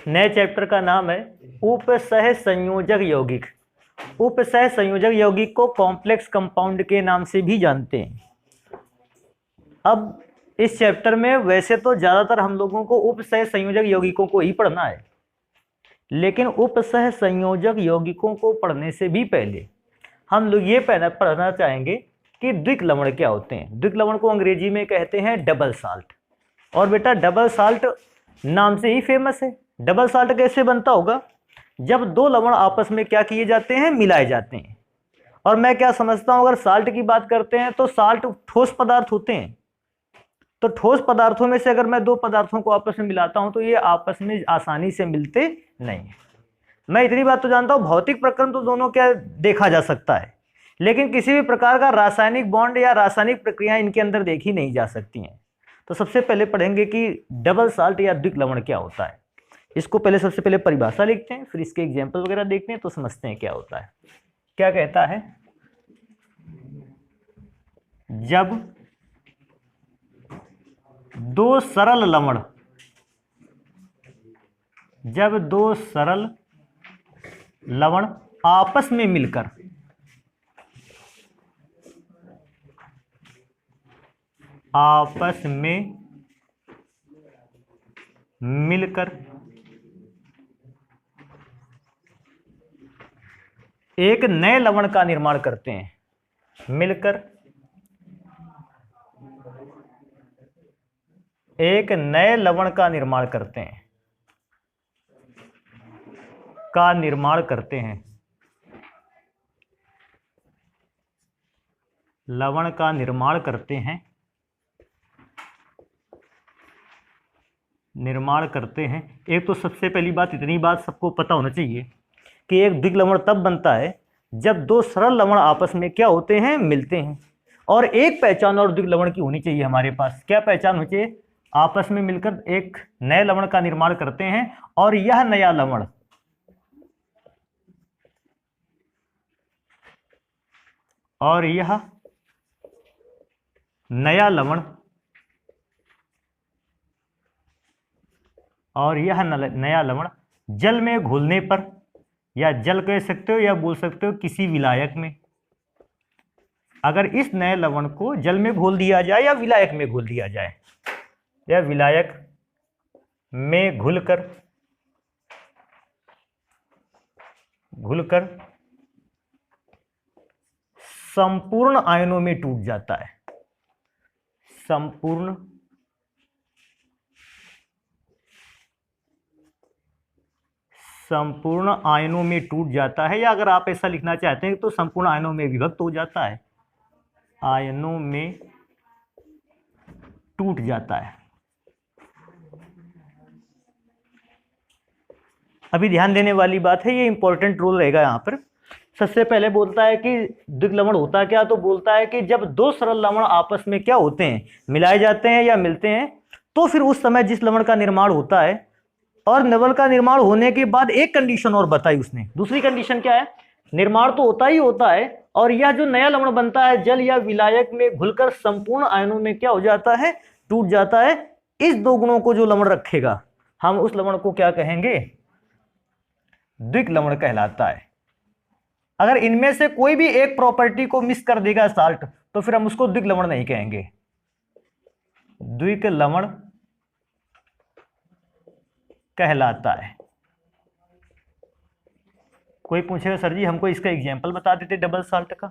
नए चैप्टर का नाम है उपसह संयोजक यौगिक। उपसह संयोजक यौगिक को कॉम्प्लेक्स कंपाउंड के नाम से भी जानते हैं। अब इस चैप्टर में वैसे तो ज़्यादातर हम लोगों को उपसह संयोजक यौगिकों को ही पढ़ना है, लेकिन उपसह संयोजक यौगिकों को पढ़ने से भी पहले हम लोग ये पढ़ना चाहेंगे कि द्विक लवण क्या होते हैं। द्विक लवण को अंग्रेजी में कहते हैं डबल साल्ट। और बेटा डबल साल्ट नाम से ही फेमस है। डबल साल्ट कैसे बनता होगा? जब दो लवण आपस में क्या किए जाते हैं, मिलाए जाते हैं। और मैं क्या समझता हूं, अगर साल्ट की बात करते हैं तो साल्ट ठोस पदार्थ होते हैं। तो ठोस पदार्थों में से अगर मैं दो पदार्थों को आपस में मिलाता हूं तो ये आपस में आसानी से मिलते नहीं है। मैं इतनी बात तो जानता हूं, भौतिक प्रक्रम तो दोनों क्या देखा जा सकता है, लेकिन किसी भी प्रकार का रासायनिक बॉन्ड या रासायनिक प्रक्रियाएं इनके अंदर देखी नहीं जा सकती हैं। तो सबसे पहले पढ़ेंगे कि डबल साल्ट या द्विक लवण क्या होता है। इसको पहले सबसे पहले परिभाषा लिखते हैं, फिर इसके एग्जाम्पल वगैरह देखते हैं तो समझते हैं क्या होता है। क्या कहता है? जब दो सरल लवण आपस में मिलकर एक नए लवण का निर्माण करते हैं। मिलकर एक नए लवण का निर्माण करते हैं लवण का निर्माण करते हैं। एक तो सबसे पहली बात, इतनी बात सबको पता होना चाहिए कि एक द्विक लवण तब बनता है जब दो सरल लवण आपस में क्या होते हैं, मिलते हैं। और एक पहचान और द्विक लवण की होनी चाहिए हमारे पास। क्या पहचान होनी चाहिए? आपस में मिलकर एक नए लवण का निर्माण करते हैं और यह नया लवण जल में घुलने पर, या जल कह सकते हो या बोल सकते हो किसी विलायक में, अगर इस नए लवण को जल में घोल दिया जाए या विलायक में घोल दिया जाए, या विलायक में घुलकर संपूर्ण आयनों में टूट जाता है। संपूर्ण आयनों में टूट जाता है, या अगर आप ऐसा लिखना चाहते हैं तो संपूर्ण आयनों में विभक्त हो जाता है, आयनों में टूट जाता है। अभी ध्यान देने वाली बात है, ये इंपॉर्टेंट रूल रहेगा यहां पर। सबसे पहले बोलता है कि द्विक लवण होता क्या, तो बोलता है कि जब दो सरल लवण आपस में क्या होते हैं, मिलाए जाते हैं या मिलते हैं, तो फिर उस समय जिस लवण का निर्माण होता है, और लवण का निर्माण होने के बाद एक कंडीशन और बताई उसने। दूसरी कंडीशन क्या है? निर्माण तो होता ही होता है, और यह जो नया लवण बनता है जल या विलायक में घुलकर संपूर्ण आयनों में क्या हो जाता है, टूट जाता है। इस दो गुणों को जो लवण रखेगा, हम उस लवण को क्या कहेंगे? द्विक लवण कहलाता है। अगर इनमें से कोई भी एक प्रॉपर्टी को मिस कर देगा साल्ट, तो फिर हम उसको द्विक लवण नहीं कहेंगे। द्विक लवण कहलाता है। कोई पूछेगा सर जी हमको इसका एग्जाम्पल बता देते डबल साल्ट का,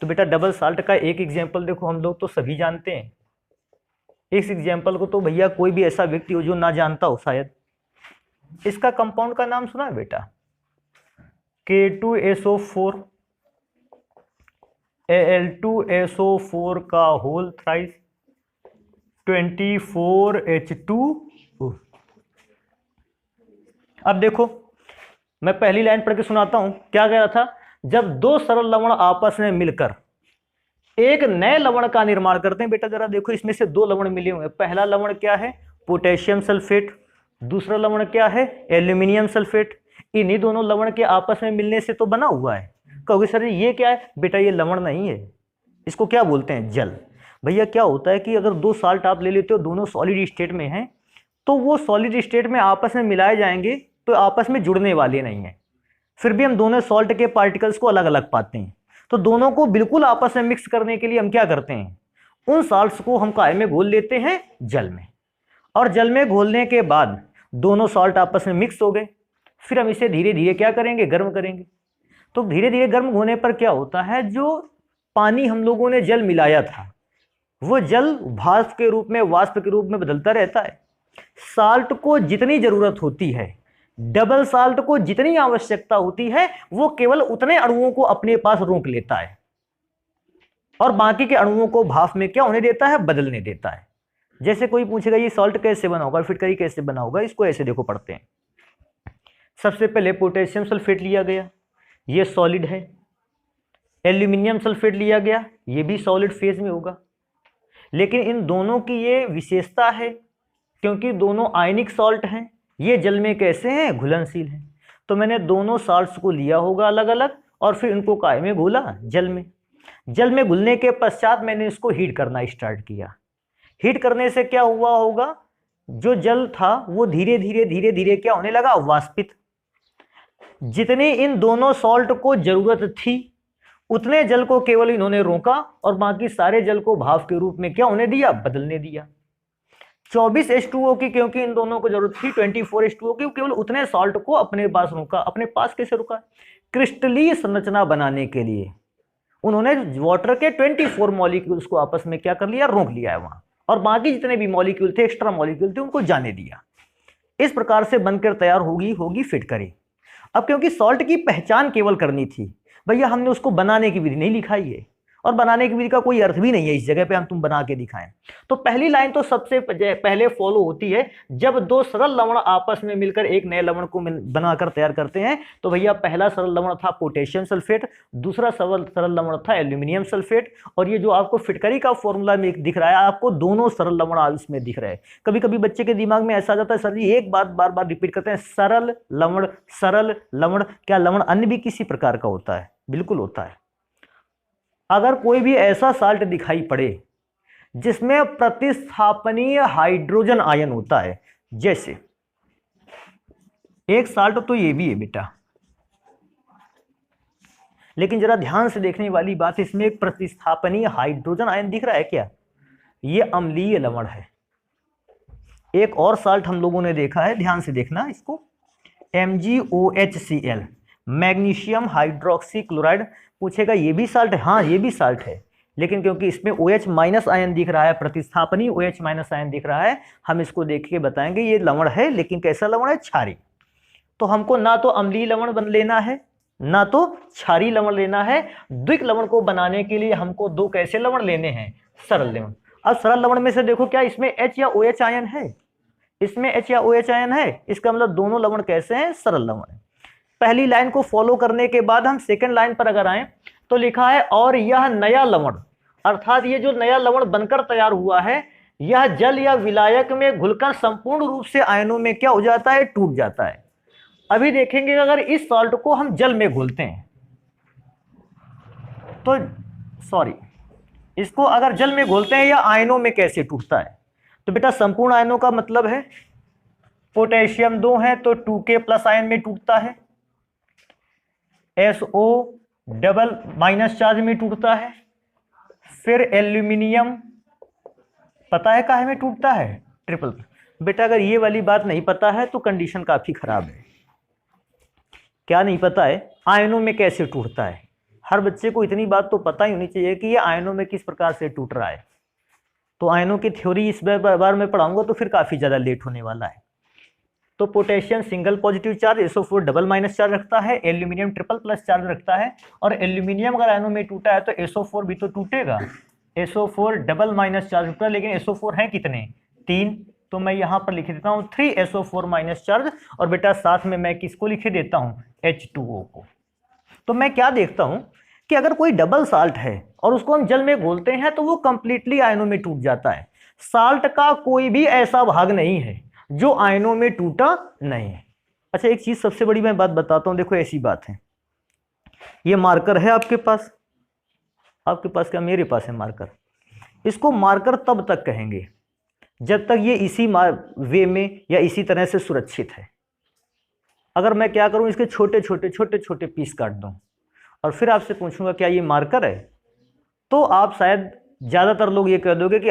तो बेटा डबल साल्ट का एक एग्जाम्पल देखो, हम लोग तो सभी जानते हैं। इस एग्जाम्पल को तो भैया कोई भी ऐसा व्यक्ति हो जो ना जानता हो शायद। इसका कंपाउंड का नाम सुना है बेटा? K2SO4 Al2SO4 का होल थ्राइस 24H2O। अब देखो मैं पहली लाइन पढ़ के सुनाता हूं। क्या कह रहा था? जब दो सरल लवण आपस में मिलकर एक नए लवण का निर्माण करते हैं। बेटा जरा देखो, इसमें से दो लवण मिले हुए हैं। पहला लवण क्या है? Potassium sulphate. दूसरा लवण क्या है? Aluminium sulphate. इन्हीं दोनों लवण के आपस में मिलने से तो बना हुआ है। कहोगे सर ये क्या है? बेटा ये लवण नहीं है, इसको क्या बोलते हैं? जल। भैया क्या होता है कि अगर दो साल्ट आप ले लेते हो, दोनों सॉलिड स्टेट में हैं, तो वो सॉलिड स्टेट में आपस में मिलाए जाएंगे तो आपस में जुड़ने वाले नहीं हैं, फिर भी हम दोनों सॉल्ट के पार्टिकल्स को अलग अलग पाते हैं। तो दोनों को बिल्कुल आपस में मिक्स करने के लिए हम क्या करते हैं, उन सॉल्ट्स को हम काय में घोल लेते हैं, जल में। और जल में घोलने के बाद दोनों सॉल्ट आपस में मिक्स हो गए, फिर हम इसे धीरे धीरे क्या करेंगे, गर्म करेंगे। तो धीरे धीरे गर्म होने पर क्या होता है, जो पानी हम लोगों ने जल मिलाया था वो जल भाप के रूप में, वाष्प के रूप में बदलता रहता है। साल्ट को जितनी जरूरत होती है, डबल साल्ट को जितनी आवश्यकता होती है, वो केवल उतने अणुओं को अपने पास रोक लेता है और बाकी के अणुओं को भाप में क्या होने देता है, बदलने देता है। जैसे कोई पूछेगा ये सॉल्ट कैसे बना होगा, फिटकरी कैसे बना होगा, इसको ऐसे देखो पढ़ते हैं। सबसे पहले पोटेशियम सल्फेट लिया गया, ये सॉलिड है। एल्यूमिनियम सल्फेट लिया गया, ये भी सॉलिड फेज में होगा। लेकिन इन दोनों की ये विशेषता है क्योंकि दोनों आयनिक सॉल्ट हैं, ये जल में कैसे हैं, घुलनशील हैं। तो मैंने दोनों सॉल्ट्स को लिया होगा अलग अलग और फिर इनको काय में घोला, जल में। जल में घुलने के पश्चात मैंने इसको हीट करना स्टार्ट किया। हीट करने से क्या हुआ होगा, जो जल था वो धीरे धीरे धीरे धीरे क्या होने लगा, वाष्पित। जितनी इन दोनों सॉल्ट को जरूरत थी उतने जल को केवल इन्होंने रोका और बाकी सारे जल को भाप के रूप में क्या होने दिया, बदलने दिया। 24 H2O की क्योंकि इन दोनों को जरूरत थी 24 H2O की, केवल उतने सॉल्ट को अपने पास रोका। अपने पास कैसे रुका, क्रिस्टलीय संरचना बनाने के लिए उन्होंने वाटर के 24 मॉलिक्यूल्स को आपस में क्या कर लिया, रोक लिया है वहां, और बाकी जितने भी मॉलिक्यूल थे, एक्स्ट्रा मॉलिक्यूल थे, उनको जाने दिया। इस प्रकार से बनकर तैयार होगी फिटकरी। अब क्योंकि सॉल्ट की पहचान केवल करनी थी भैया, हमने उसको बनाने की विधि नहीं लिखाई है और बनाने की विधि का कोई अर्थ भी नहीं है इस जगह पे हम तुम बना के दिखाएं। तो पहली लाइन तो सबसे पहले फॉलो होती है, जब दो सरल लवण आपस में मिलकर एक नए लवण को बनाकर तैयार करते हैं। तो भैया पहला सरल लवण था पोटेशियम सल्फेट, दूसरा सरल लवण था एल्यूमिनियम सल्फेट, और ये जो आपको फिटकरी का फॉर्मूला में दिख रहा है, आपको दोनों सरल लवण इसमें दिख रहे हैं। कभी कभी बच्चे के दिमाग में ऐसा आ जाता है, सर जी एक बात बार बार रिपीट करते हैं, सरल लवण सरल लवण। क्या लवण अन्य भी किसी प्रकार का होता है? बिल्कुल होता है। अगर कोई भी ऐसा साल्ट दिखाई पड़े जिसमें प्रतिस्थापनीय हाइड्रोजन आयन होता है, जैसे एक साल्ट तो ये भी है बेटा, लेकिन जरा ध्यान से देखने वाली बात, इसमें एक प्रतिस्थापनीय हाइड्रोजन आयन दिख रहा है क्या? ये अम्लीय लवण है। एक और साल्ट हम लोगों ने देखा है, ध्यान से देखना इसको, MgOHCl, मैग्नीशियम हाइड्रोक्सी क्लोराइड। पूछेगा ये भी साल्ट है? हाँ ये भी साल्ट है, लेकिन क्योंकि इसमें OH माइनस आयन दिख रहा है, प्रतिस्थापनीय OH माइनस आयन दिख रहा है, हम इसको देख के बताएंगे ये लवण है, लेकिन कैसा लवण है? क्षारी। तो हमको ना तो अम्लीय लवण बन लेना है, ना तो क्षारी लवण लेना है। द्विक लवण को बनाने के लिए हमको दो कैसे लवण लेने हैं? सरल लवण। अब सरल लवण में से देखो क्या इसमें H या OH आयन है? इसमें H या OH आयन है, इसका मतलब दोनों लवण कैसे हैं? सरल लवण है। पहली लाइन को फॉलो करने के बाद हम सेकंड लाइन पर अगर आए तो लिखा है और यह नया लवण, अर्थात ये जो नया लवण बनकर तैयार हुआ है, यह जल या विलायक में घुलकर संपूर्ण रूप से आयनों में क्या हो जाता है? टूट जाता है। अभी देखेंगे अगर इस सॉल्ट को हम जल में घोलते हैं तो इसको अगर जल में घोलते हैं या आयनों में कैसे टूटता है? तो बेटा संपूर्ण आयनों का मतलब है पोटेशियम 2 है तो 2K प्लस आयन में टूटता है, SO डबल माइनस चार्ज में टूटता है, फिर एल्यूमिनियम पता है काहे में टूटता है? ट्रिपल। बेटा अगर ये वाली बात नहीं पता है तो कंडीशन काफी खराब है। क्या नहीं पता है? आयनों में कैसे टूटता है। हर बच्चे को इतनी बात तो पता ही होनी चाहिए कि ये आयनों में किस प्रकार से टूट रहा है। तो आयनों की थ्योरी इस बार में पढ़ाऊंगा तो फिर काफी ज्यादा लेट होने वाला है। तो potassium single positive charge, SO4 double minus charge रखता है, एल्यूमिनियम ट्रिपल प्लस चार्ज रखता है, और एल्यूमिनियम अगर आयनों में टूटा है तो SO4 भी तो टूटेगा। SO4 डबल माइनस चार्ज होता है, लेकिन SO4 है कितने? 3। तो मैं यहाँ पर लिख देता हूँ 3 SO4 माइनस चार्ज, और बेटा साथ में मैं किसको लिखे देता हूँ? H2O को। तो मैं क्या देखता हूँ कि अगर कोई डबल साल्ट है और उसको हम जल में घोलते हैं तो वो कंप्लीटली आयनों में टूट जाता है। साल्ट का कोई भी ऐसा भाग नहीं है जो आयनों में टूटा नहीं है। अच्छा एक चीज सबसे बड़ी मैं बात बताता हूं, देखो ऐसी बात है, ये मार्कर है आपके पास क्या? मेरे पास है मार्कर। इसको मार्कर तब तक कहेंगे जब तक ये इसी वे में या इसी तरह से सुरक्षित है। अगर मैं क्या करूं, इसके छोटे छोटे पीस काट दूं और फिर आपसे पूछूंगा क्या ये मार्कर है, तो आप शायद ज़्यादातर लोग ये कह दोगे कि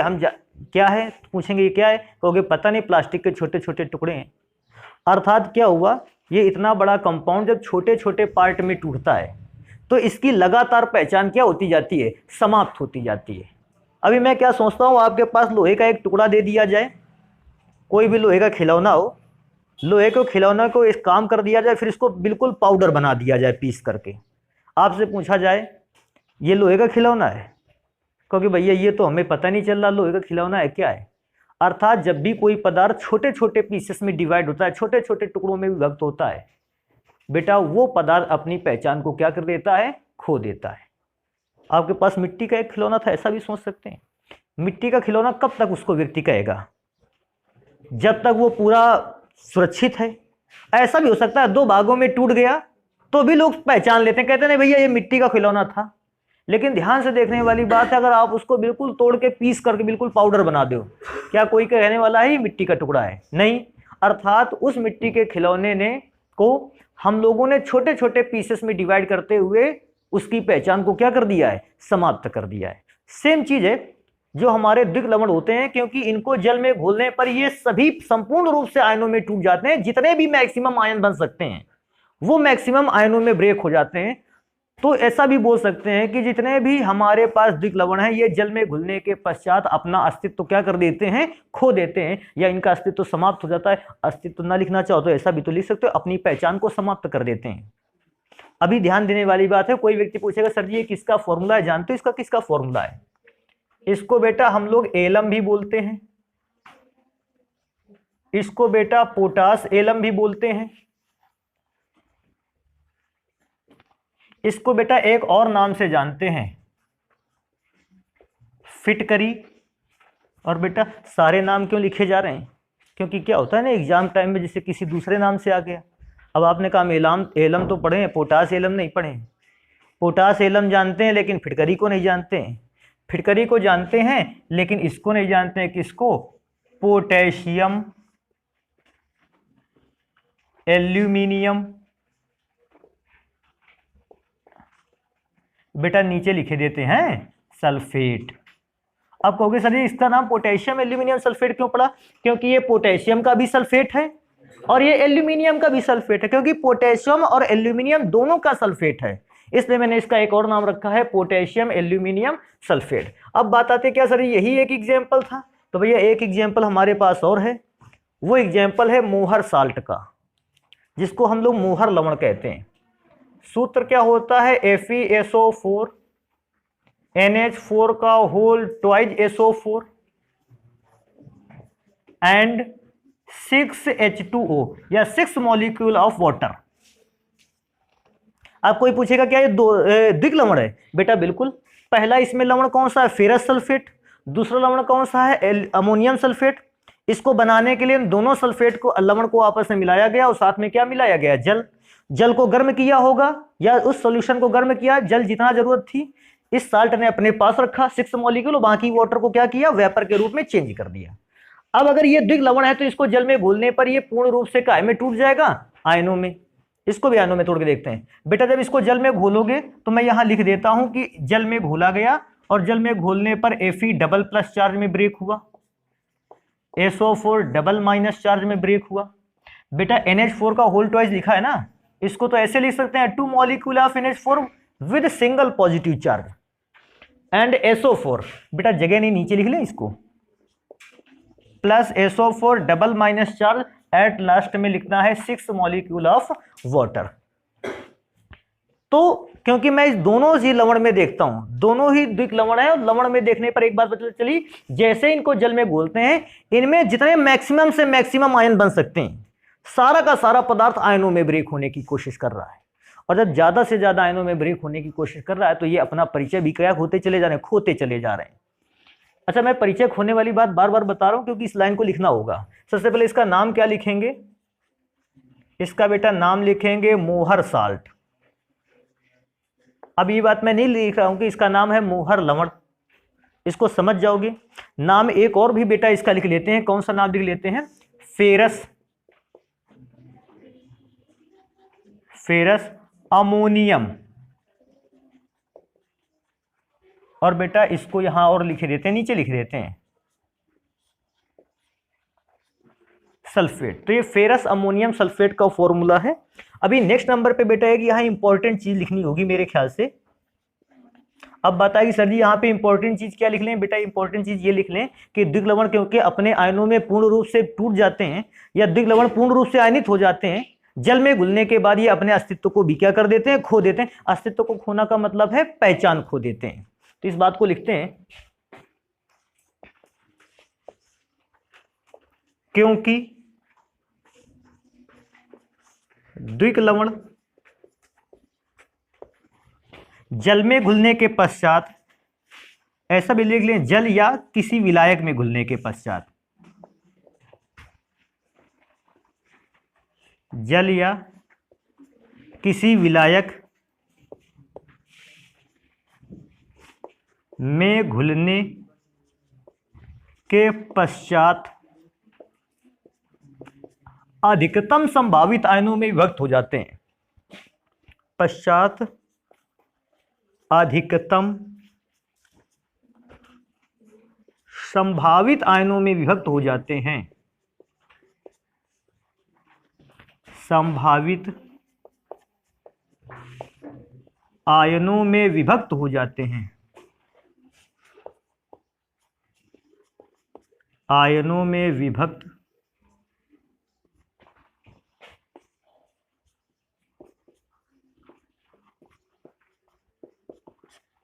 क्या है, पूछेंगे ये क्या है, कहोगे पता नहीं, प्लास्टिक के छोटे छोटे टुकड़े हैं। अर्थात क्या हुआ, ये इतना बड़ा कंपाउंड जब छोटे छोटे पार्ट में टूटता है तो इसकी लगातार पहचान क्या होती जाती है, समाप्त होती जाती है। अभी मैं क्या सोचता हूँ, आपके पास लोहे का एक टुकड़ा दे दिया जाए, कोई भी लोहे का खिलौना हो, लोहे के खिलौना को इस काम कर दिया जाए, फिर इसको बिल्कुल पाउडर बना दिया जाए पीस करके, आपसे पूछा जाए ये लोहे का खिलौना है, क्योंकि भैया ये तो हमें पता नहीं चल रहा लोहे का खिलौना है क्या है। अर्थात जब भी कोई पदार्थ छोटे छोटे पीसेस में डिवाइड होता है, छोटे छोटे टुकड़ों में विभक्त होता है, बेटा वो पदार्थ अपनी पहचान को क्या कर देता है, खो देता है। आपके पास मिट्टी का एक खिलौना था, ऐसा भी सोच सकते हैं। मिट्टी का खिलौना कब तक उसको व्यक्ति कहेगा, जब तक वो पूरा सुरक्षित है। ऐसा भी हो सकता है दो भागों में टूट गया तो भी लोग पहचान लेते हैं, कहते नहीं भैया ये मिट्टी का खिलौना था। लेकिन ध्यान से देखने वाली बात है, अगर आप उसको बिल्कुल तोड़ के पीस करके बिल्कुल पाउडर बना दो, क्या कोई कहने वाला है ये मिट्टी का टुकड़ा है? नहीं। अर्थात उस मिट्टी के खिलौने ने को हम लोगों ने छोटे छोटे पीसेस में डिवाइड करते हुए उसकी पहचान को क्या कर दिया है, समाप्त कर दिया है। सेम चीज है जो हमारे द्विक लवण होते हैं, क्योंकि इनको जल में घोलने पर ये सभी संपूर्ण रूप से आयनों में टूट जाते हैं। जितने भी मैक्सिमम आयन बन सकते हैं वो मैक्सिमम आयनों में ब्रेक हो जाते हैं। तो ऐसा भी बोल सकते हैं कि जितने भी हमारे पास द्विक लवण है ये जल में घुलने के पश्चात अपना अस्तित्व तो क्या कर देते हैं, खो देते हैं, या इनका अस्तित्व तो समाप्त हो जाता है। अस्तित्व ना लिखना चाहो तो ऐसा भी तो लिख सकते हो, अपनी पहचान को समाप्त कर देते हैं। अभी ध्यान देने वाली बात है, कोई व्यक्ति पूछेगा सर जी ये किसका फॉर्मूला है, जानते हो इसका किसका फॉर्मूला है? इसको बेटा हम लोग एलम भी बोलते हैं, इसको बेटा पोटास एलम भी बोलते हैं, इसको बेटा एक और नाम से जानते हैं फिटकरी। और बेटा सारे नाम क्यों लिखे जा रहे हैं, क्योंकि क्या होता है ना एग्जाम टाइम में जैसे किसी दूसरे नाम से आ गया। अब आपने कहा एलम तो पढ़े हैं, पोटास एलम नहीं पढ़े हैं। पोटास एलम जानते हैं लेकिन फिटकरी को नहीं जानते हैं, फिटकरी को जानते हैं लेकिन इसको नहीं जानते हैं, किसको, पोटेशियम एल्यूमिनियम। बेटा नीचे लिखे देते हैं सल्फेट। अब कहोगे सर जी इसका नाम पोटेशियम एल्यूमिनियम सल्फेट क्यों पड़ा, क्योंकि ये पोटेशियम का भी सल्फेट है और ये एल्यूमिनियम का भी सल्फेट है, क्योंकि पोटेशियम और एल्यूमिनियम दोनों का सल्फेट है, इसलिए मैंने इसका एक और नाम रखा है पोटेशियम एल्यूमिनियम सल्फेट। अब बात आती है क्या सर यही एक एग्जाम्पल था, तो भैया एक एग्जाम्पल हमारे पास और है, वो एग्जाम्पल है मोहर साल्ट का, जिसको हम लोग मोहर लवण कहते हैं। सूत्र क्या होता है, FeSO4 NH4 का whole twice SO4 and 6H2O या 6 मॉलिक्यूल ऑफ वाटर। अब कोई पूछेगा क्या ये द्विक लवण है, बेटा बिल्कुल। पहला इसमें लवण कौन सा है, फेरस सल्फेट, दूसरा लवण कौन सा है, अमोनियम सल्फेट। इसको बनाने के लिए दोनों सल्फेट को लवण को आपस में मिलाया गया और साथ में क्या मिलाया गया, जल। जल को गर्म किया होगा या उस सॉल्यूशन को गर्म किया, जल जितना जरूरत थी इस साल्ट ने अपने पास रखा 6 मॉलिक्यूल, बाकी वाटर को क्या किया, वेपर के रूप में चेंज कर दिया। अब अगर ये द्विक लवण है तो इसको जल में घोलने पर ये पूर्ण रूप से काय में टूट जाएगा, आयनों में। इसको भी आयनों में तोड़ के देखते हैं। बेटा जब इसको जल में घोलोगे तो मैं यहां लिख देता हूं कि जल में घोला गया और जल में घोलने पर Fe डबल प्लस चार्ज में ब्रेक हुआ, SO4 डबल माइनस चार्ज में ब्रेक हुआ। बेटा NH4 का होल ट्वाइस लिखा है ना, इसको तो ऐसे लिख सकते हैं 2 molecule of NH4 with single positive charge and SO4, बेटा जगह नहीं नीचे लिख लें इसको, plus SO4 double minus charge, at last में लिखना है 6 मॉलिक्यूल ऑफ वाटर। तो क्योंकि मैं इस दोनों ही लवण में देखता हूं, दोनों ही द्विक लवण है, और लवण में देखने पर एक बात पता चली, जैसे इनको जल में घोलते हैं इनमें जितने मैक्सिमम से मैक्सिमम आयन बन सकते हैं, सारा का सारा पदार्थ आयनों में ब्रेक होने की कोशिश कर रहा है। और जब ज्यादा से ज्यादा आयनों में ब्रेक होने की कोशिश कर रहा है तो ये अपना परिचय भी क्या होते चले जा रहे हैं, खोते चले जा रहे हैं। अच्छा मैं परिचय खोने वाली बात बार बार बता रहा हूं क्योंकि इस लाइन को लिखना होगा। सबसे पहले इसका नाम क्या लिखेंगे, इसका बेटा नाम लिखेंगे मोहर साल्ट। अब ये बात मैं नहीं लिख रहा हूं कि इसका नाम है मोहर लवण, इसको समझ जाओगे। नाम एक और भी बेटा इसका लिख लेते हैं, कौन सा नाम लिख लेते हैं, फेरस फेरस अमोनियम। और बेटा इसको यहां और लिख देते हैं, नीचे लिख देते हैं सल्फेट। तो ये फेरस अमोनियम सल्फेट का फॉर्मूला है। अभी नेक्स्ट नंबर पे बेटा है कि यहाँ इंपॉर्टेंट चीज लिखनी होगी मेरे ख्याल से। अब बताइए सर जी यहाँ पे इंपॉर्टेंट चीज क्या लिख लें? बेटा इंपॉर्टेंट चीज ये लिख लें कि द्विक लवण क्योंकि अपने आयनों में पूर्ण रूप से टूट जाते हैं या द्विक लवण पूर्ण रूप से आयनित हो जाते हैं, जल में घुलने के बाद ये अपने अस्तित्व को भी क्या कर देते हैं? खो देते हैं। अस्तित्व को खोना का मतलब है पहचान खो देते हैं। तो इस बात को लिखते हैं, क्योंकि द्विक लवण जल में घुलने के पश्चात, ऐसा भी लिख लें जल या किसी विलायक में घुलने के पश्चात, जल या किसी विलायक में घुलने के पश्चात अधिकतम संभावित आयनों में विभक्त हो जाते हैं। पश्चात अधिकतम संभावित आयनों में विभक्त हो जाते हैं। संभावित आयनों में विभक्त हो जाते हैं। आयनों में विभक्त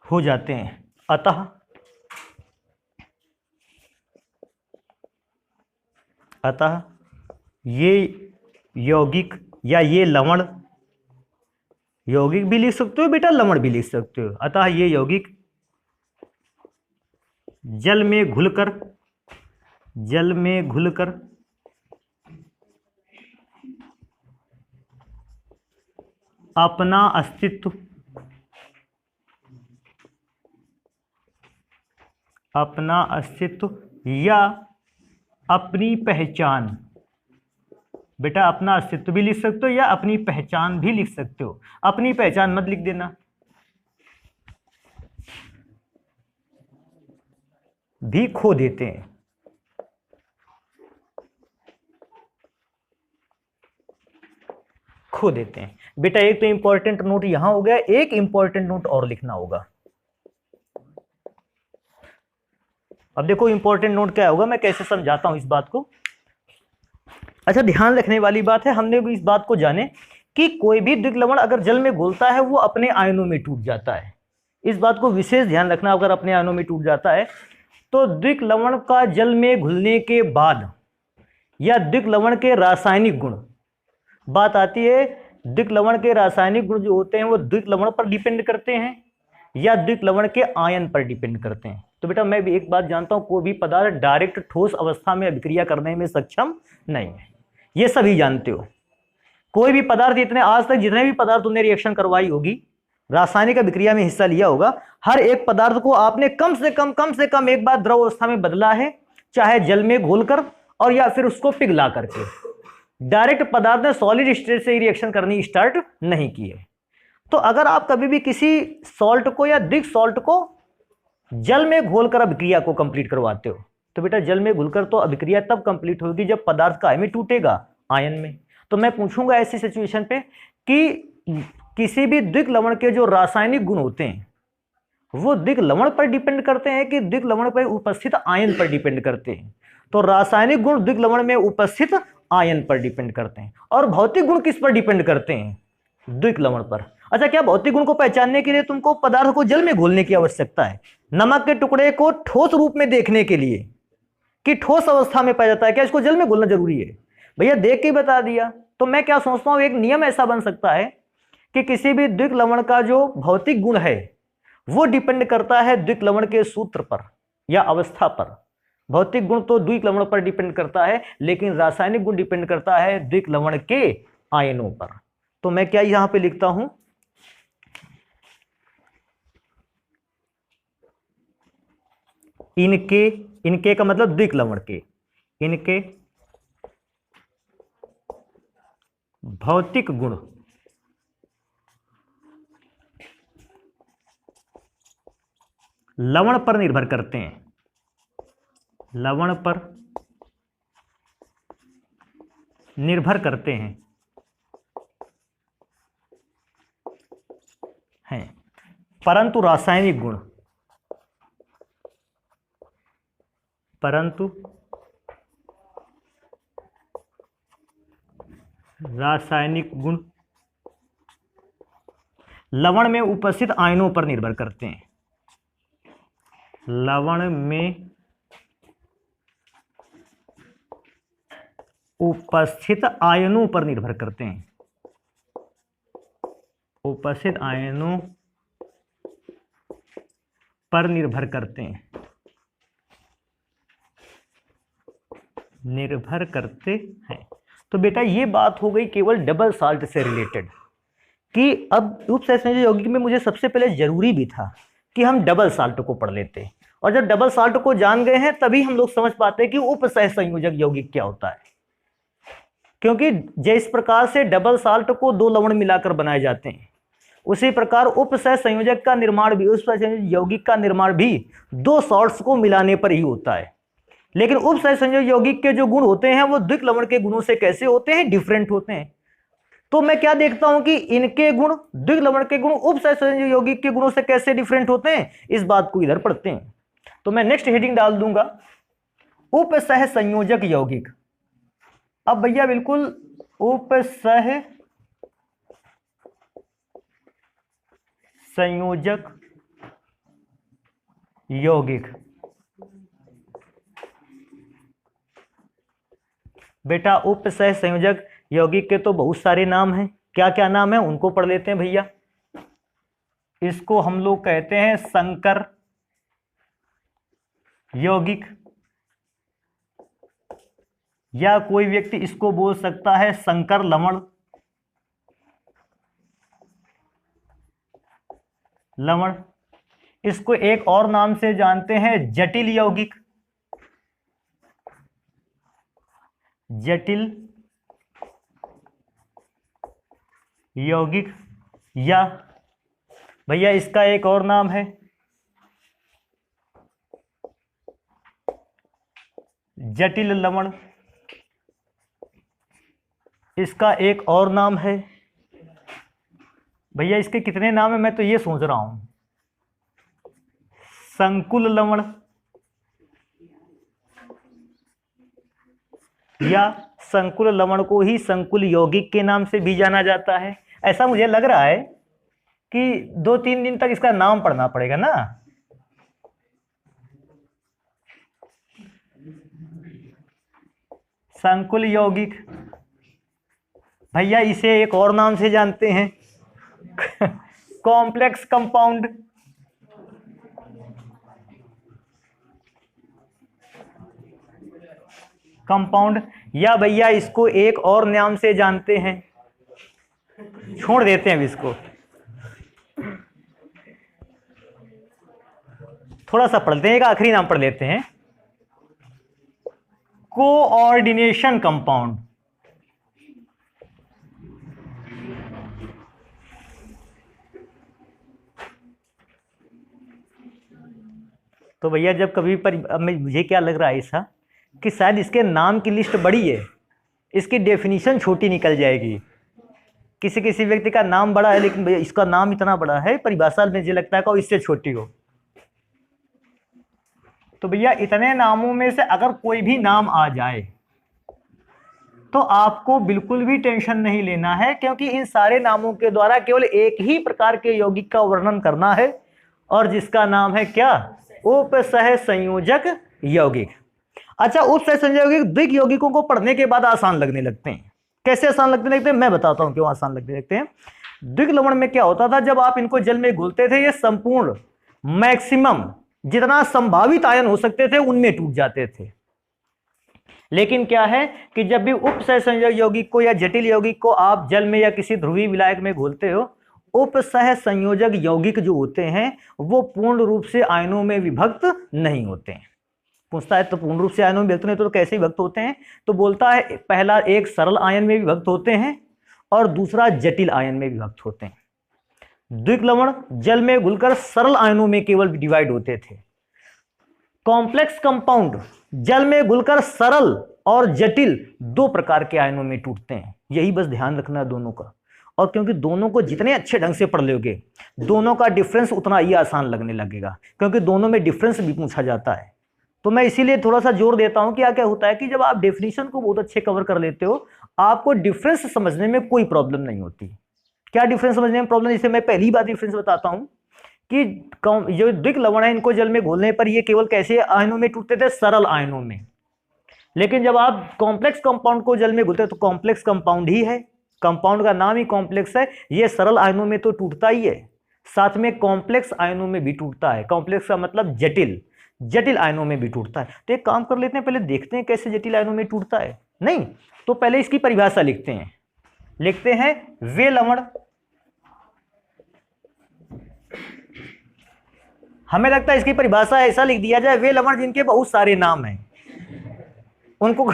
हो जाते हैं। अतः ये यौगिक या ये लवण, यौगिक भी लिख सकते हो बेटा, लवण भी लिख सकते हो। अतः ये यौगिक जल में घुलकर अपना अस्तित्व या अपनी पहचान, बेटा अपना अस्तित्व भी लिख सकते हो या अपनी पहचान भी लिख सकते हो। अपनी पहचान मत लिख देना, भी खो देते हैं। खो देते हैं बेटा। एक तो इंपॉर्टेंट नोट यहां हो गया, एक इंपॉर्टेंट नोट और लिखना होगा। अब देखो इंपॉर्टेंट नोट क्या होगा, मैं कैसे समझाता हूं इस बात को। अच्छा ध्यान रखने वाली बात है, हमने भी इस बात को जाने कि कोई भी द्विक लवण अगर जल में घुलता है वो अपने आयनों में टूट जाता है। इस बात को विशेष ध्यान रखना, अगर अपने आयनों में टूट जाता है तो द्विक लवण का जल में घुलने के बाद या द्विक लवण के रासायनिक गुण, बात आती है द्विक लवण के रासायनिक गुण जो होते हैं वो द्विक लवण पर डिपेंड करते हैं या द्विक लवण के आयन पर डिपेंड करते हैं। तो बेटा मैं भी एक बात जानता हूं, कोई भी पदार्थ डायरेक्ट ठोस अवस्था में अभिक्रिया करने में सक्षम नहीं है, ये सभी जानते हो। कोई भी पदार्थ, इतने आज तक जितने भी पदार्थ तुमने रिएक्शन करवाई होगी, रासायनिक अभिक्रिया में हिस्सा लिया होगा, हर एक पदार्थ को आपने कम से कम एक बार द्रव अवस्था में बदला है, चाहे जल में घोलकर और या फिर उसको पिघला करके। डायरेक्ट पदार्थ ने सॉलिड स्टेट से रिएक्शन करनी स्टार्ट नहीं की है। तो अगर आप कभी भी किसी सॉल्ट को या द्विक सॉल्ट को जल में घोलकर अभिक्रिया को कंप्लीट करवाते हो, तो बेटा जल में घुलकर तो अभिक्रिया तब कंप्लीट होगी जब पदार्थ का आयन टूटेगा आयन में। तो मैं पूछूंगा ऐसी सिचुएशन पे कि किसी भी द्विक लवण के जो रासायनिक गुण होते हैं वो द्विक लवण पर डिपेंड करते हैं कि द्विक लवण पर उपस्थित आयन पर डिपेंड करते हैं। तो रासायनिक गुण द्विक लवण में उपस्थित आयन पर डिपेंड करते हैं और भौतिक गुण किस पर डिपेंड करते हैं? द्विक लवण पर। अच्छा, क्या भौतिक गुण को पहचानने के लिए तुमको पदार्थ को जल में घोलने की आवश्यकता है? नमक के टुकड़े को ठोस रूप में देखने के लिए कि ठोस अवस्था में पाया जाता है, क्या इसको जल में घोलना जरूरी है? भैया देख के बता दिया। तो मैं क्या सोचता हूं, एक नियम ऐसा बन सकता है कि किसी भी द्विक लवण का जो भौतिक गुण है वो डिपेंड करता है द्विक लवण के सूत्र पर या अवस्था पर। भौतिक गुण तो द्विक लवण पर डिपेंड करता है, लेकिन रासायनिक गुण डिपेंड करता है द्विक लवण के आयनों पर। तो मैं क्या यहां पे लिखता हूं, इनके का मतलब द्विक लवण के, इनके भौतिक गुण लवण पर निर्भर करते हैं, लवण पर निर्भर करते हैं परंतु रासायनिक गुण, परंतु रासायनिक गुण लवण में उपस्थित आयनों पर निर्भर करते हैं, लवण में उपस्थित आयनों पर निर्भर करते हैं, उपस्थित आयनों पर निर्भर करते हैं, निर्भर करते हैं। तो बेटा ये बात हो गई केवल डबल साल्ट से रिलेटेड, कि अब उपसंयोजक यौगिक में मुझे सबसे पहले जरूरी भी था कि हम डबल साल्ट को पढ़ लेते, और जब डबल साल्ट को जान गए हैं तभी हम लोग समझ पाते हैं कि उपसहसंयोजक यौगिक क्या होता है। क्योंकि जिस प्रकार से डबल साल्ट को दो लवण मिलाकर बनाए जाते हैं, उसी प्रकार उपसहसंयोजक का निर्माण भी, उपसहसंयोजक यौगिक का निर्माण भी दो सॉल्ट्स को मिलाने पर ही होता है। लेकिन उपसहसंयोजक यौगिक के जो गुण होते हैं वो द्विक लवण के गुणों से कैसे होते हैं, डिफरेंट होते हैं। तो मैं क्या देखता हूं कि इनके गुण, द्विक लवण के गुण उपसहसंयोजक यौगिक के गुणों से कैसे डिफरेंट होते हैं, इस बात को इधर पढ़ते हैं। तो मैं नेक्स्ट हेडिंग डाल दूंगा उपसहसंयोजक यौगिक। अब भैया बिल्कुल उपसहसंयोजक यौगिक, बेटा उपसहसंयोजक यौगिक के तो बहुत सारे नाम हैं, क्या क्या नाम है उनको पढ़ लेते हैं भैया। इसको हम लोग कहते हैं संकर यौगिक, या कोई व्यक्ति इसको बोल सकता है संकर लवण, लवण। इसको एक और नाम से जानते हैं जटिल यौगिक, जटिल यौगिक, या भैया इसका एक और नाम है जटिल लवण, इसका एक और नाम है, भैया इसके कितने नाम है मैं तो ये सोच रहा हूं, संकुल लवण, या संकुल लवण को ही संकुल यौगिक के नाम से भी जाना जाता है। ऐसा मुझे लग रहा है कि 2-3 दिन तक इसका नाम पढ़ना पड़ेगा ना। संकुल यौगिक, भैया इसे एक और नाम से जानते हैं कॉम्प्लेक्स कंपाउंड, कंपाउंड, या भैया इसको एक और नाम से जानते हैं, छोड़ देते हैं इसको, थोड़ा सा पढ़ते हैं, एक आखिरी नाम पढ़ लेते हैं, कोऑर्डिनेशन कंपाउंड। तो भैया जब कभी पर अब मुझे क्या लग रहा है ऐसा कि शायद इसके नाम की लिस्ट बड़ी है, इसकी डेफिनेशन छोटी निकल जाएगी। किसी किसी व्यक्ति का नाम बड़ा है लेकिन भैया इसका नाम इतना बड़ा है, परिभाषा में मुझे लगता है कि इससे छोटी हो। तो भैया इतने नामों में से अगर कोई भी नाम आ जाए तो आपको बिल्कुल भी टेंशन नहीं लेना है, क्योंकि इन सारे नामों के द्वारा केवल एक ही प्रकार के यौगिक का वर्णन करना है, और जिसका नाम है क्या, उपसहसंयोजक यौगिक। अच्छा, उपसहसंयोजक यौगिक द्विक यौगिकों को पढ़ने के बाद आसान लगने लगते हैं। कैसे आसान लगने लगते हैं मैं बताता हूं क्यों आसान लगने लगते हैं। द्विक लवण में क्या होता था, जब आप इनको जल में घुलते थे ये संपूर्ण मैक्सिमम जितना संभावित आयन हो सकते थे उनमें टूट जाते थे। लेकिन क्या है कि जब भी उपसहसंयोजक यौगिक को या जटिल यौगिक को आप जल में या किसी ध्रुवीय विलायक में घोलते हो, उपसहसंयोजक यौगिक जो होते हैं वो पूर्ण रूप से आयनों में विभक्त नहीं होते हैं। पूछता है तो पूर्ण रूप से आयनों में विभक्त नहीं तो कैसे विभक्त होते हैं, तो बोलता है पहला एक सरल आयन में विभक्त होते हैं और दूसरा जटिल आयन में विभक्त होते हैं। द्विक लवण जल में घुलकर सरल आयनों में केवल डिवाइड होते थे। कॉम्प्लेक्स कंपाउंड जल में घुलकर सरल और जटिल दो प्रकार के आयनों में टूटते हैं। यही बस ध्यान रखना है दोनों का। और क्योंकि दोनों को जितने अच्छे ढंग से पढ़ लोगे, दोनों का डिफरेंस उतना ही आसान लगने लगेगा, क्योंकि दोनों में डिफरेंस भी पूछा जाता है। तो मैं इसीलिए थोड़ा सा जोर देता हूं कि क्या होता है कि जब आप डेफिनेशन को बहुत अच्छे कवर कर लेते हो, आपको डिफरेंस समझने में कोई प्रॉब्लम नहीं होती। क्या डिफरेंस समझने में प्रॉब्लम? जैसे मैं पहली बार डिफरेंस बताता हूं कि जो द्विक लवण है, इनको जल में घोलने पर ये केवल कैसे आयनों में टूटते थे? सरल आयनों में। लेकिन जब आप कॉम्प्लेक्स कंपाउंड को जल में घोलते हो तो कॉम्प्लेक्स कंपाउंड ही है, कंपाउंड का नाम ही कॉम्प्लेक्स है। ये सरल आयनों में तो टूटता ही है, साथ में कॉम्प्लेक्स आयनों में भी टूटता है। कॉम्प्लेक्स का मतलब जटिल, जटिल आयनों में भी टूटता है। तो एक काम कर लेते हैं, पहले देखते हैं कैसे जटिल आयनों में टूटता है। नहीं तो पहले इसकी परिभाषा लिखते हैं। लिखते हैं वे लवण, हमें लगता है इसकी परिभाषा ऐसा लिख दिया जाए, वे लवण जिनके बहुत सारे नाम हैं उनको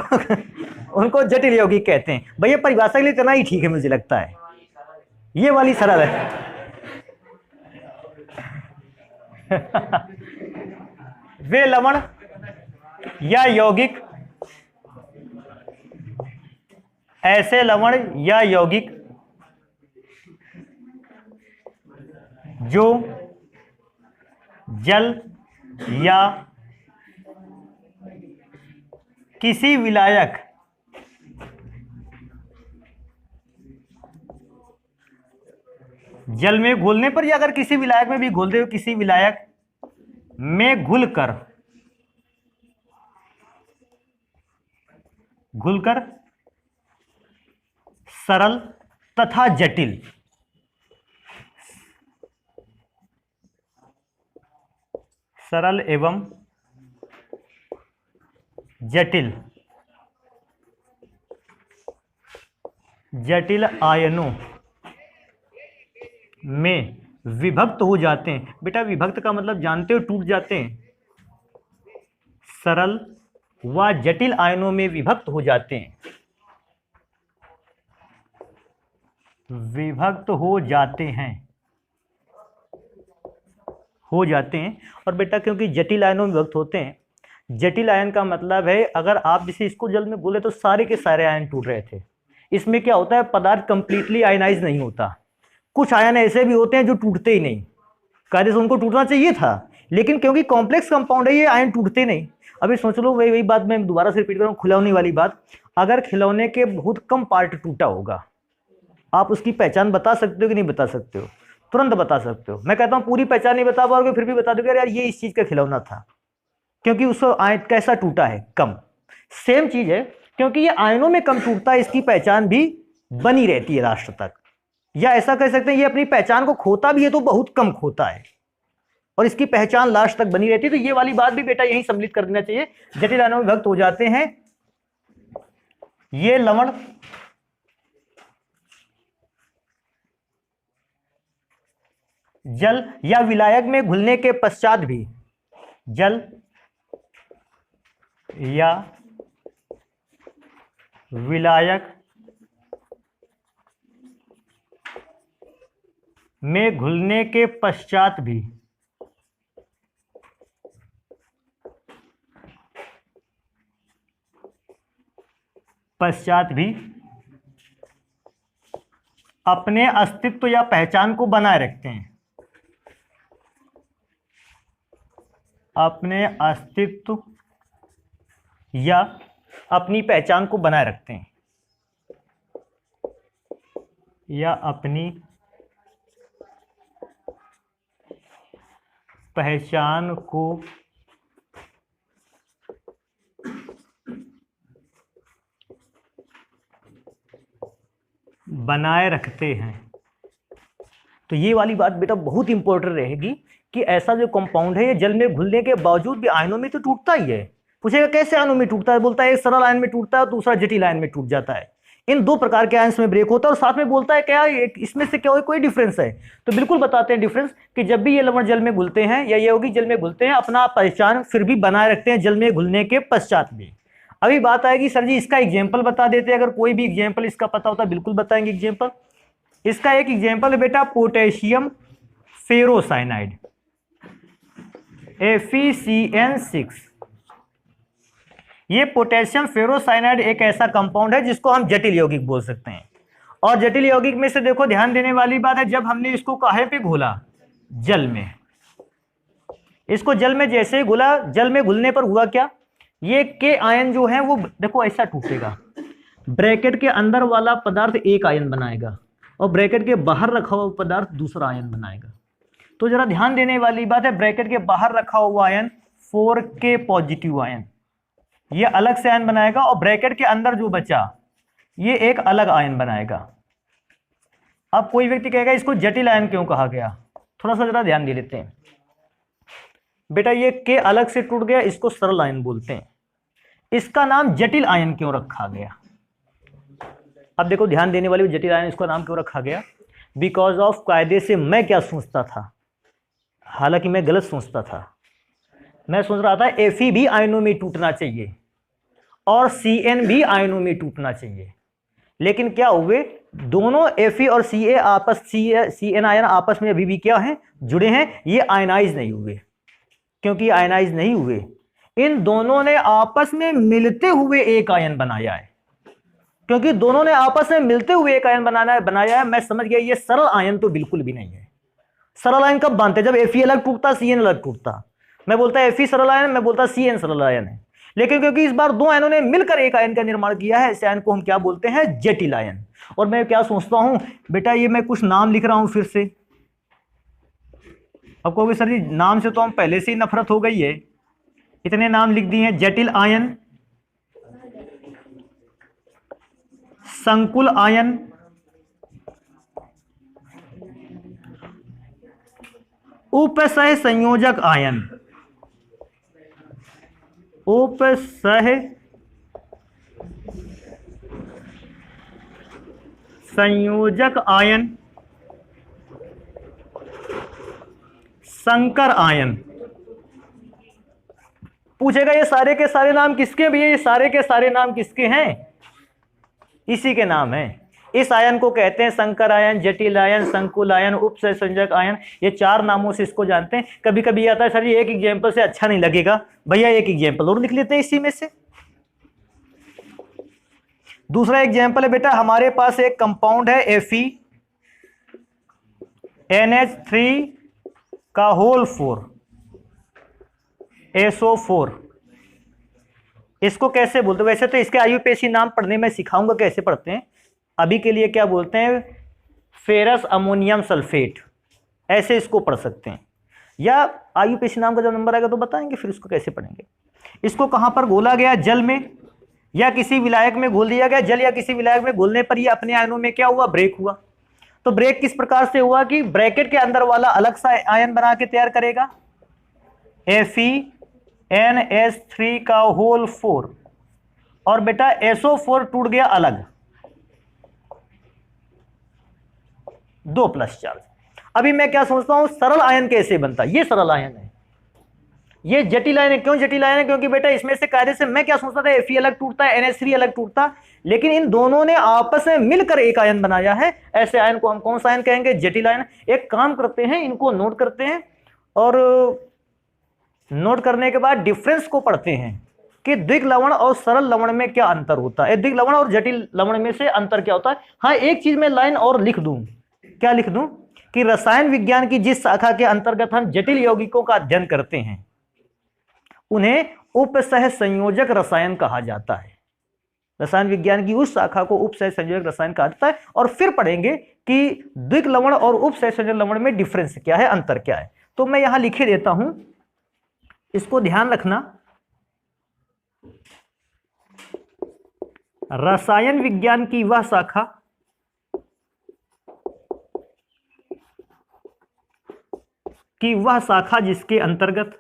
उनको जटिल यौगिक कहते हैं। भैया परिभाषा के लिए इतना ही ठीक है, मुझे लगता है ये वाली सरल है। वे लवण या यौगिक, ऐसे लवण या यौगिक जो जल या किसी विलायक जल में घोलने पर या अगर किसी विलायक में भी घोल दे, किसी विलायक में घुलकर सरल तथा जटिल, सरल एवं जटिल, जटिल आयनों में विभक्त हो जाते हैं। बेटा विभक्त का मतलब जानते हो, टूट जाते हैं। सरल व जटिल आयनों में विभक्त हो जाते हैं, विभक्त हो जाते हैं। और बेटा क्योंकि जटिल आयनों में विभक्त होते हैं, जटिल आयन का मतलब है अगर आप जैसे इसको जल में बोले तो सारे के सारे आयन टूट रहे थे। इसमें क्या होता है, पदार्थ कंप्लीटली आयनाइज नहीं होता। कुछ आयन ऐसे भी होते हैं जो टूटते ही नहीं, कार्य से उनको टूटना चाहिए था, लेकिन क्योंकि कॉम्प्लेक्स कंपाउंड है ये आयन टूटते नहीं। अभी सोच लो, वही बात मैं दोबारा से रिपीट कर रहा हूँ, खिलौने वाली बात। अगर खिलौने के बहुत कम पार्ट टूटा होगा, आप उसकी पहचान बता सकते हो कि नहीं बता सकते हो? तुरंत बता सकते हो। मैं कहता हूँ पूरी पहचान नहीं बता पाओगे, फिर भी बता दोगे यार ये इस चीज का खिलौना था, क्योंकि उसको आयन कैसा टूटा है, कम। सेम चीज है, क्योंकि ये आयनों में कम टूटता है, इसकी पहचान भी बनी रहती है लास्ट तक। या ऐसा कह सकते हैं ये अपनी पहचान को खोता भी है तो बहुत कम खोता है, और इसकी पहचान लास्ट तक बनी रहती है। तो ये वाली बात भी बेटा यही सम्मिलित कर देना चाहिए। जटिल आयनों में विभक्त हो जाते हैं ये लवण जल या विलायक में घुलने के पश्चात भी, जल या विलायक में घुलने के पश्चात भी अपने अस्तित्व या पहचान को बनाए रखते हैं, अपने अस्तित्व या अपनी पहचान को बनाए रखते हैं, या अपनी पहचान को बनाए रखते हैं। तो ये वाली बात बेटा बहुत इंपॉर्टेंट रहेगी कि ऐसा जो कंपाउंड है ये जल में घुलने के बावजूद भी आयनों में तो टूटता ही है। पूछेगा कैसे आयनों में टूटता है, बोलता है एक सरल आयन में टूटता है और दूसरा जटिल आयन में टूट जाता है। इन दो प्रकार के आयन्स में ब्रेक होता है, और साथ में बोलता है क्या इसमें से क्या कोई डिफरेंस है? तो बिल्कुल बताते हैं डिफरेंस, कि जब भी ये लवण जल में घुलते हैं या ये यौगिक जल में घुलते हैं, अपना पहचान फिर भी बनाए रखते हैं जल में घुलने के पश्चात भी। अभी बात आएगी सर जी इसका एग्जाम्पल बता देते हैं, अगर कोई भी एग्जाम्पल इसका पता होता बिल्कुल बताएंगे एग्जाम्पल। इसका एक एग्जाम्पल है बेटा पोटेशियम फेरोसाइनाइड FeCN6। ये पोटेशियम फेरोसाइनाइड एक ऐसा कंपाउंड है जिसको हम जटिल यौगिक बोल सकते हैं। और जटिल यौगिक में से देखो ध्यान देने वाली बात है, जब हमने इसको काहे पे घोला, जल में, इसको जल में जैसे ही घुला, जल में घुलने पर हुआ क्या, ये के आयन जो है वो देखो ऐसा टूटेगा, ब्रैकेट के अंदर वाला पदार्थ एक आयन बनाएगा और ब्रैकेट के बाहर रखा हुआ पदार्थ दूसरा आयन बनाएगा। तो जरा ध्यान देने वाली बात है, ब्रैकेट के बाहर रखा हुआ आयन 4K पॉजिटिव आयन, ये अलग से आयन बनाएगा और ब्रैकेट के अंदर जो बचा ये एक अलग आयन बनाएगा। अब कोई व्यक्ति कहेगा इसको जटिल आयन क्यों कहा गया, थोड़ा सा जरा ध्यान दे लेते हैं। बेटा ये के अलग से टूट गया, इसको सरल आयन बोलते हैं। इसका नाम जटिल आयन क्यों रखा गया, अब देखो ध्यान देने वाली, जटिल आयन इसका नाम क्यों रखा गया, बिकॉज ऑफ कायदे से मैं क्या सोचता था, हालांकि मैं गलत सोचता था, मैं सोच रहा था Fe भी आयनों में टूटना चाहिए और Cn भी आयनों में टूटना चाहिए, लेकिन क्या हुए, दोनों Fe और Cn आयन आपस में अभी भी क्या हैं, जुड़े हैं, ये आयनाइज नहीं हुए। क्योंकि आयनाइज नहीं हुए, इन दोनों ने आपस में मिलते हुए एक आयन बनाया है। क्योंकि दोनों ने आपस में मिलते हुए एक आयन बनाया है, मैं समझ गया ये सरल आयन तो बिल्कुल भी नहीं है। सरल आयन कब बनते, जब Fe अलग टूटता, Cn अलग टूटता। मैं बोलता Fe सरल आयन, मैं बोलता Cn सरल आयन है। लेकिन क्योंकि इस बार दो आयनों ने मिलकर एक आयन का निर्माण किया है, इस आयन को हम क्या बोलते हैं, जटिल आयन। और मैं क्या सोचता हूं बेटा, ये मैं कुछ नाम लिख रहा हूं फिर से। अब कहोगे सर जी नाम से तो हम पहले से ही नफरत हो गई है, इतने नाम लिख दिए हैं, जटिल आयन, संकुल आयन, उपसह संयोजक आयन, उपसह संयोजक आयन, संकर आयन। पूछेगा ये सारे के सारे नाम किसके भैया, ये सारे के सारे नाम किसके हैं, इसी के नाम है। इस आयन को कहते हैं संकर आयन, जटिल आयन, संकुल आयन, उपसंयोजक आयन, ये चार नामों से इसको जानते हैं। कभी कभी आता है सर ये एक एग्जाम्पल से अच्छा नहीं लगेगा, भैया एक एग्जाम्पल और लिख लेते हैं इसी में से। दूसरा एग्जाम्पल है बेटा, हमारे पास एक कंपाउंड है FeNH3 का होल 4 SO4। इसको कैसे बोलते हैं, वैसे तो इसके आयुपेशी नाम पढ़ने में सिखाऊंगा कैसे पढ़ते हैं, अभी के लिए क्या बोलते हैं, फेरस अमोनियम सल्फेट, ऐसे इसको पढ़ सकते हैं। या आयुपेशी नाम का जब नंबर आएगा तो बताएंगे फिर इसको कैसे पढ़ेंगे। इसको कहां पर घोला गया, जल में या किसी विलायक में घोल दिया गया। जल या किसी विलायक में घोलने पर ये अपने आयनों में क्या हुआ, ब्रेक हुआ। तो ब्रेक किस प्रकार से हुआ कि ब्रैकेट के अंदर वाला अलग सा आयन बना के तैयार करेगा, FeNH3 का होल 4, और बेटा SO4 टूट गया अलग, 2+ चार्ज। अभी मैं क्या सोचता हूं, सरल आयन कैसे बनता, ये सरल आयन है, ये जटिल आयन है। क्यों जटिल आयन है, क्योंकि बेटा इसमें से कायदे से मैं क्या सोचता था, Fe अलग टूटता है, NH3 अलग टूटता, लेकिन इन दोनों ने आपस में मिलकर एक आयन बनाया है। ऐसे आयन को हम कौन सा आयन कहेंगे, जटिल आयन। एक काम करते हैं, इनको नोट करते हैं और नोट करने के बाद डिफरेंस को पढ़ते हैं कि द्विग लवण और सरल लवण में क्या अंतर होता है, द्विग लवण और जटिल लवण में से अंतर क्या होता है। हाँ एक चीज मैं लाइन और लिख दूं, क्या लिख दूं, कि रसायन विज्ञान की जिस शाखा के अंतर्गत हम जटिल यौगिकों का अध्ययन करते हैं उन्हें उपसह संयोजक रसायन कहा जाता है। रसायन विज्ञान की उस शाखा को उपसह संयोजक रसायन कहा जाता है। और फिर पढ़ेंगे कि द्विग लवण और उपसह संयोजक लवण में डिफरेंस क्या है, अंतर क्या है। तो मैं यहां लिखे देता हूं, इसको ध्यान रखना। रसायन विज्ञान की वह शाखा जिसके अंतर्गत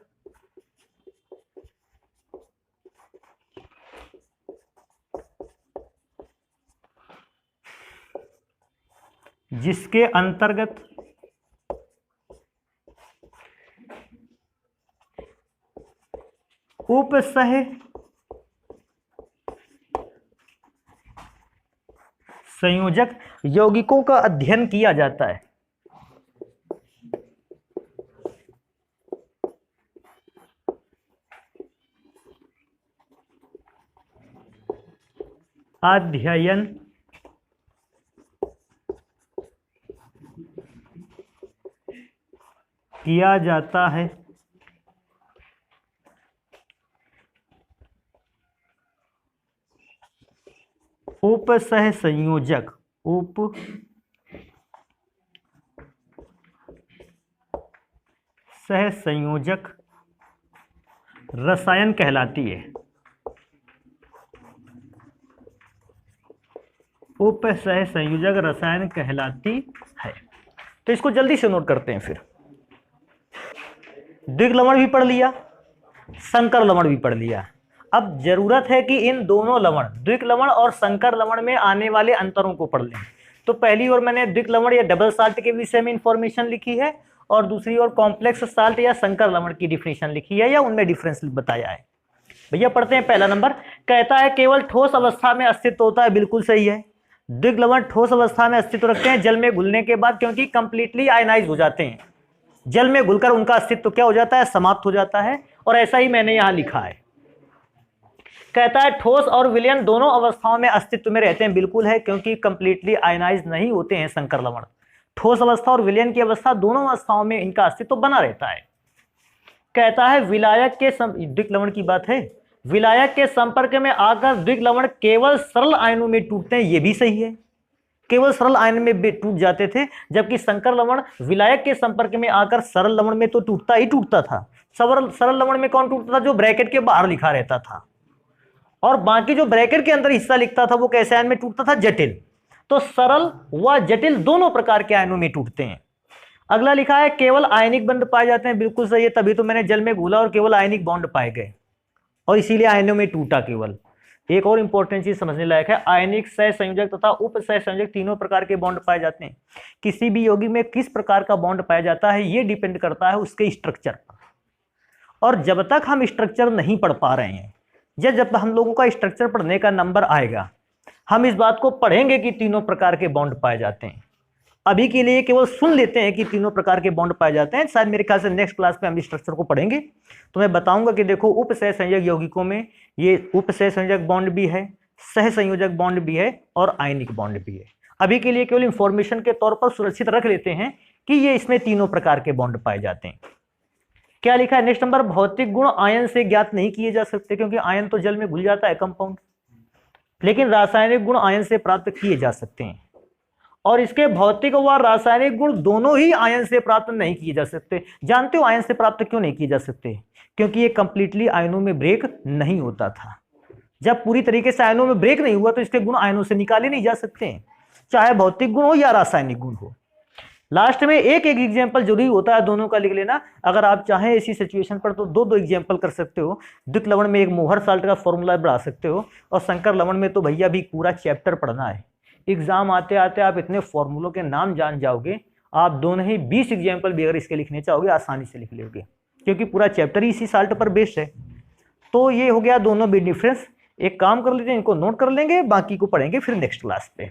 उपसह संयोजक यौगिकों का अध्ययन किया जाता है। अध्ययन किया जाता है। उपसह संयोजक, उप सह संयोजक रसायन कहलाती है। उप सह संयोजक रसायन कहलाती है। तो इसको जल्दी से नोट करते हैं। फिर द्विक लवण भी पढ़ लिया, संकर लवण भी पढ़ लिया। अब जरूरत है कि इन दोनों लवण, द्विक लवण और संकर लवण में आने वाले अंतरों को पढ़ लें। तो पहली ओर मैंने द्विक लवण या डबल साल्ट के विषय में इंफॉर्मेशन लिखी है, और दूसरी ओर कॉम्प्लेक्स साल्ट या संकर लवण की डिफिनेशन लिखी है या उनमें डिफरेंस बताया है। भैया पढ़ते हैं। पहला नंबर कहता है केवल ठोस अवस्था में अस्तित्व होता है। बिल्कुल सही है। द्विक लवण ठोस अवस्था में अस्तित्व रखते हैं जल में घुलने के बाद, क्योंकि कंप्लीटली आयनाइज हो जाते हैं। जल में घुलकर उनका अस्तित्व क्या हो जाता है? समाप्त हो जाता है। और ऐसा ही मैंने यहां लिखा है। कहता है ठोस और विलयन दोनों अवस्थाओं में अस्तित्व में रहते हैं। बिल्कुल है, क्योंकि कंप्लीटली आयनाइज नहीं होते हैं संकर लवण। ठोस अवस्था और विलयन की अवस्था दोनों अवस्थाओं में इनका अस्तित्व बना रहता है। कहता है विलायक के द्विक लवण की बात है, विलायक के संपर्क में आकर द्विक लवण केवल सरल आयनों में टूटते हैं। ये भी सही है, केवल सरल आयन में टूट जाते थे, जबकि संकर लवण विलायक के संपर्क में आकर सरल लवण में तो टूटता ही टूटता था। सरल लवण में कौन टूटता था? जो ब्रैकेट के बाहर लिखा रहता था। और बाकी जो ब्रैकेट के अंदर हिस्सा लिखता था वो कैसे आयन में टूटता था? जटिल। तो सरल व जटिल दोनों प्रकार के आयनों में टूटते हैं। अगला लिखा है केवल आयनिक बंध पाए जाते हैं। बिल्कुल सही है, तभी तो मैंने जल में घुला और केवल आयनिक बॉन्ड पाए गए और इसीलिए आयनों में टूटा केवल। एक और इंपॉर्टेंट चीज समझने लायक है, आयनिक सह संयोजक तथा उप सह संयोजक तीनों प्रकार के बॉन्ड पाए जाते हैं। किसी भी यौगिक में किस प्रकार का बॉन्ड पाया जाता है ये डिपेंड करता है उसके स्ट्रक्चर पर। और जब तक हम स्ट्रक्चर नहीं पढ़ पा रहे हैं, जब हम लोगों का स्ट्रक्चर पढ़ने का नंबर आएगा, हम इस बात को पढ़ेंगे कि तीनों प्रकार के बॉन्ड पाए जाते हैं। अभी के लिए केवल सुन लेते हैं कि तीनों प्रकार के बॉन्ड पाए जाते हैं। शायद मेरे ख्याल से नेक्स्ट क्लास में हम स्ट्रक्चर को पढ़ेंगे तो मैं बताऊंगा कि देखो उप सह संयोजक यौगिकों में ये उप सह संयोजक बॉन्ड भी है, सह संयोजक बॉन्ड भी है और आयनिक बॉन्ड भी है। अभी के लिए केवल इंफॉर्मेशन के तौर पर सुरक्षित रख लेते हैं कि ये इसमें तीनों प्रकार के बॉन्ड पाए जाते हैं। क्या लिखा है नेक्स्ट नंबर? भौतिक गुण आयन से ज्ञात नहीं किए जा सकते, क्योंकि आयन तो जल में घुल जाता है कंपाउंड, लेकिन रासायनिक गुण आयन से प्राप्त किए जा सकते हैं। और इसके भौतिक व रासायनिक गुण दोनों ही आयन से प्राप्त नहीं किए जा सकते। जानते हो आयन से प्राप्त क्यों नहीं किए जा सकते? क्योंकि ये कंप्लीटली आयनों में ब्रेक नहीं होता था। जब पूरी तरीके से आयनों में ब्रेक नहीं हुआ तो इसके गुण आयनों से निकाले नहीं जा सकते हैं, चाहे भौतिक गुण हो या रासायनिक गुण हो। लास्ट में एक एग्जाम्पल जरूरी होता है, दोनों का लिख लेना। अगर आप चाहें इसी सिचुएशन पर तो दो एग्जाम्पल कर सकते हो। द्विक लवण में एक मोहर साल्ट का फॉर्मूला बढ़ा सकते हो, और संकर लवण में तो भैया भी पूरा चैप्टर पढ़ना है। एग्जाम आते आते आप इतने फॉर्मूलों के नाम जान जाओगे, आप दोनों ही 20 एग्जाम्पल भी अगर इसके लिखने चाहोगे आसानी से लिख लोगे, क्योंकि पूरा चैप्टर ही इसी साल्ट पर बेस्ड है। तो ये हो गया दोनों में डिफरेंस। एक काम कर लेते हैं, इनको नोट कर लेंगे, बाकी को पढ़ेंगे फिर नेक्स्ट क्लास पे।